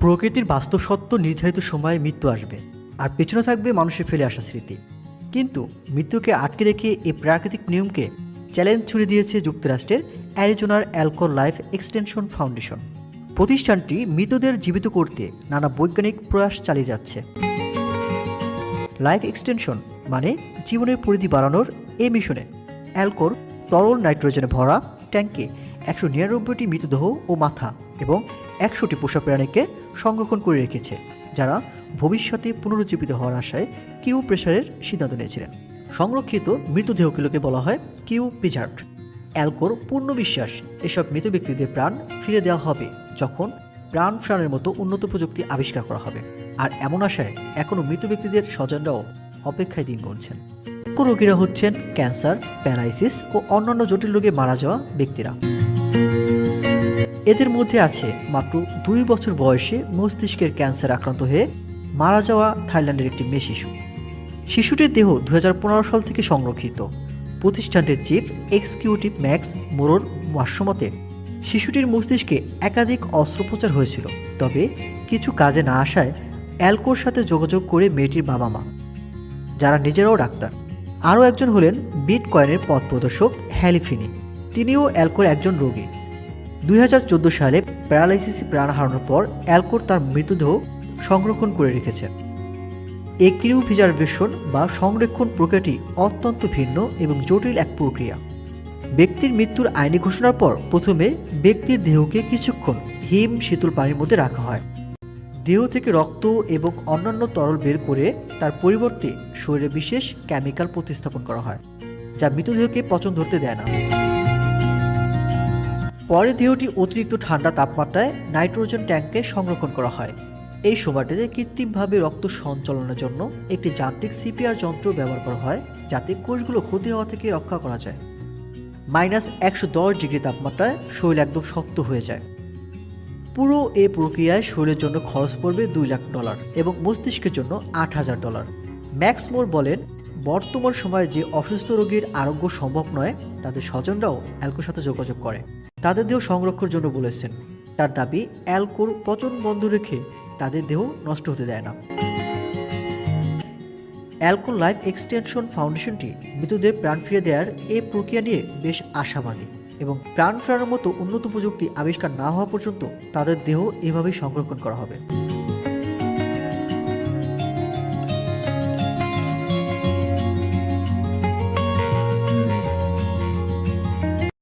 প্রকৃতির বাস্তব সত্য নির্ধারিত সময়ে মৃত্যু আসবে, আর পেছনে থাকবে মানুষের ফেলে আসা স্মৃতি। কিন্তু মৃত্যুকে আটকে রেখে এই প্রাকৃতিক নিয়মকে চ্যালেঞ্জ ছুড়ে দিয়েছে যুক্তরাষ্ট্রের অ্যারিজোনার অ্যালকোর লাইফ এক্সটেনশন ফাউন্ডেশন। প্রতিষ্ঠানটি মৃতদের জীবিত করতে নানা বৈজ্ঞানিক প্রয়াস চালিয়ে যাচ্ছে। লাইফ এক্সটেনশন মানে জীবনের পরিধি বাড়ানোর এই মিশনে অ্যালকোর তরল নাইট্রোজেনে ভরা ট্যাঙ্কে 199টি মৃতদেহ ও মাথা এবং 100টি পোষা প্রাণীকে সংরক্ষণ করে রেখেছে, যারা ভবিষ্যতে পুনরুজ্জীবিত হওয়ার আশায় কিউ প্রেসারের সিদ্ধান্ত নিয়েছিলেন। সংরক্ষিত মৃতদেহগুলোকে বলা হয় কিউ প্রিজার্ভড। অ্যালকোর পূর্ণ বিশ্বাস, এসব মৃত ব্যক্তিদের প্রাণ ফিরে দেওয়া হবে যখন প্রাণ ফেরানোর মতো উন্নত প্রযুক্তি আবিষ্কার করা হবে। আর এমন আশায় এখনও মৃত ব্যক্তিদের স্বজনরাও অপেক্ষায় দিন গুনছেন। রোগীরা হচ্ছেন ক্যান্সার, প্যারালাইসিস ও অন্যান্য জটিল রোগে মারা যাওয়া ব্যক্তিরা। এদের মধ্যে আছে মাত্র 2 বছর বয়সে মস্তিষ্কের ক্যান্সার আক্রান্ত হয়ে মারা যাওয়া থাইল্যান্ডের একটি মেয়ে শিশু। শিশুটির দেহ 2015 সাল থেকে সংরক্ষিত। প্রতিষ্ঠানটির চিফ এক্সিকিউটিভ ম্যাক্স মোরোর ভাষ্যমতে, শিশুটির মস্তিষ্কে একাধিক অস্ত্রোপচার হয়েছিল, তবে কিছু কাজে না আসায় অ্যালকোর সাথে যোগাযোগ করে মেয়েটির বাবা মা, যারা নিজেরাও ডাক্তার। আরও একজন হলেন বিটকয়েনের পথ প্রদর্শক হ্যালি ফিনি। তিনিও অ্যালকোর একজন রোগী। 2014 সালে প্যারালাইসিসে প্রাণ হারানোর পর অ্যালকোর তার মৃতদেহ সংরক্ষণ করে রেখেছে। এই ক্রিউ প্রিজার্ভেশন বা সংরক্ষণ প্রক্রিয়াটি অত্যন্ত ভিন্ন এবং জটিল এক প্রক্রিয়া। ব্যক্তির মৃত্যুর আইনি ঘোষণার পর প্রথমে ব্যক্তির দেহকে কিছুক্ষণ হিম শীতল পানির মধ্যে রাখা হয়। দেহ থেকে রক্ত এবং অন্যান্য তরল বের করে তার পরিবর্তে শরীরে বিশেষ কেমিক্যাল প্রতিস্থাপন করা হয়, যা মৃতদেহকে পচন ধরতে দেয় না। পরে দেহটি অতিরিক্ত ঠান্ডা তাপমাত্রায় নাইট্রোজেন ট্যাঙ্কে সংরক্ষণ করা হয়। এই সময়টিতে কৃত্রিমভাবে রক্ত সঞ্চালনের জন্য একটি যান্ত্রিক সিপিআর যন্ত্র ব্যবহার করা হয়, যাতে কোষগুলো ক্ষতি হওয়া থেকে রক্ষা করা যায়। -110 ডিগ্রি তাপমাত্রায় শরীর একদম শক্ত হয়ে যায়। পুরো এই প্রক্রিয়ায় শরীরের জন্য খরচ পড়বে $2 লাখ এবং মস্তিষ্কের জন্য $8,000। ম্যাক্স মোর বলেন, বর্তমান সময়ে যে অসুস্থ রোগীর আরোগ্য সম্ভব নয়, তাদের স্বজনরাও অ্যালকোর সাথে যোগাযোগ করে তাদের দেহ সংরক্ষণের জন্য বলেছেন। তার দাবি, অ্যালকোর পচন বন্ধ রেখে তাদের দেহ নষ্ট হতে দেয় না। অ্যালকোর লাইফ এক্সটেনশন ফাউন্ডেশনটি মৃতদের প্রাণ ফিরে দেওয়ার এই প্রক্রিয়া নিয়ে বেশ আশাবাদী এবং প্রাণ ফেরানোর মতো উন্নত প্রযুক্তি আবিষ্কার না হওয়া পর্যন্ত তাদের দেহ এভাবেই সংরক্ষণ করা হবে।